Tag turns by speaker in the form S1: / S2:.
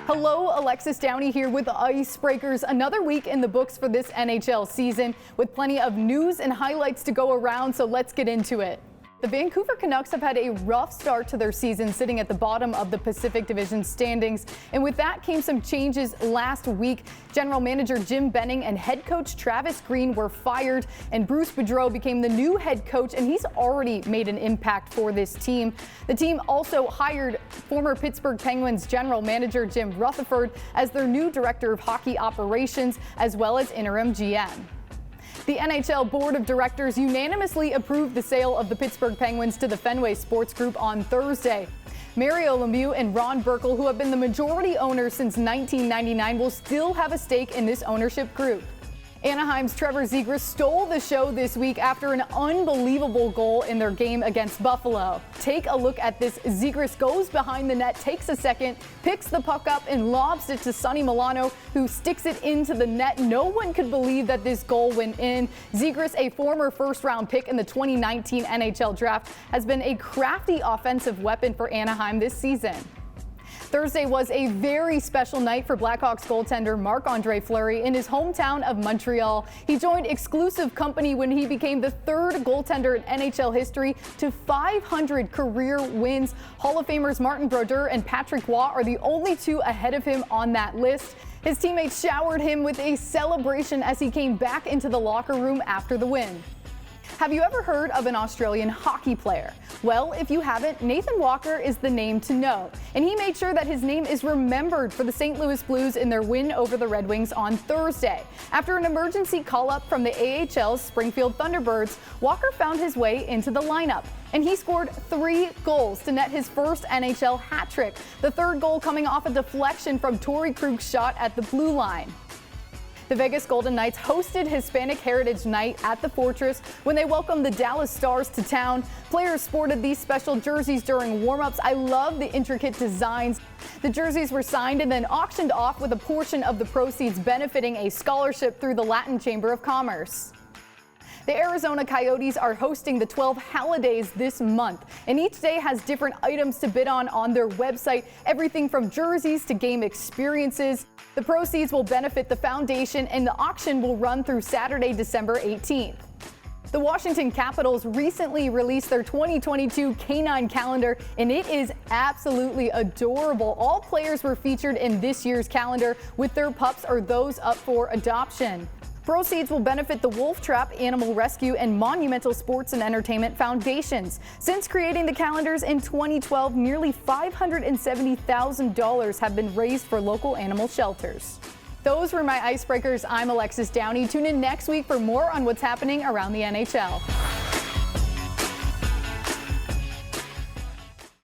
S1: Hello, Alexis Downie here with Icebreakers. Another week in the books for this NHL season with plenty of news and highlights to go around, so let's get into it. The Vancouver Canucks have had a rough start to their season, sitting at the bottom of the Pacific Division standings. And with that came some changes last week. General Manager Jim Benning and head coach Travis Green were fired, and Bruce Boudreau became the new head coach, and he's already made an impact for this team. The team also hired former Pittsburgh Penguins general manager Jim Rutherford as their new director of hockey operations, as well as interim GM. The NHL Board of Directors unanimously approved the sale of the Pittsburgh Penguins to the Fenway Sports Group on Thursday. Mario Lemieux and Ron Burkle, who have been the majority owners since 1999, will still have a stake in this ownership group. Anaheim's Trevor Zegras stole the show this week after an unbelievable goal in their game against Buffalo. Take a look at this. Zegras goes behind the net, takes a second, picks the puck up and lobs it to Sonny Milano, who sticks it into the net. No one could believe that this goal went in. Zegras, a former first-round pick in the 2019 NHL draft, has been a crafty offensive weapon for Anaheim this season. Thursday was a very special night for Blackhawks goaltender Marc-Andre Fleury in his hometown of Montreal. He joined exclusive company when he became the third goaltender in NHL history to 500 career wins. Hall of Famers Martin Brodeur and Patrick Waugh are the only two ahead of him on that list. His teammates showered him with a celebration as he came back into the locker room after the win. Have you ever heard of an Australian hockey player? Well, if you haven't, Nathan Walker is the name to know. And he made sure that his name is remembered for the St. Louis Blues in their win over the Red Wings on Thursday. After an emergency call-up from the AHL's Springfield Thunderbirds, Walker found his way into the lineup. And he scored 3 goals to net his first NHL hat trick, the third goal coming off a deflection from Torrey Krug's shot at the blue line. The Vegas Golden Knights hosted Hispanic Heritage Night at the Fortress when they welcomed the Dallas Stars to town. Players sported these special jerseys during warm-ups. I love the intricate designs. The jerseys were signed and then auctioned off, with a portion of the proceeds benefiting a scholarship through the Latin Chamber of Commerce. The Arizona Coyotes are hosting the 12 Holidays this month, and each day has different items to bid on their website, everything from jerseys to game experiences. The proceeds will benefit the foundation, and the auction will run through Saturday, December 18th. The Washington Capitals recently released their 2022 Canine Calendar, and it is absolutely adorable. All players were featured in this year's calendar with their pups or those up for adoption. Proceeds will benefit the Wolf Trap, Animal Rescue, and Monumental Sports and Entertainment Foundations. Since creating the calendars in 2012, nearly $570,000 have been raised for local animal shelters. Those were my Icebreakers. I'm Alexis Downie. Tune in next week for more on what's happening around the NHL.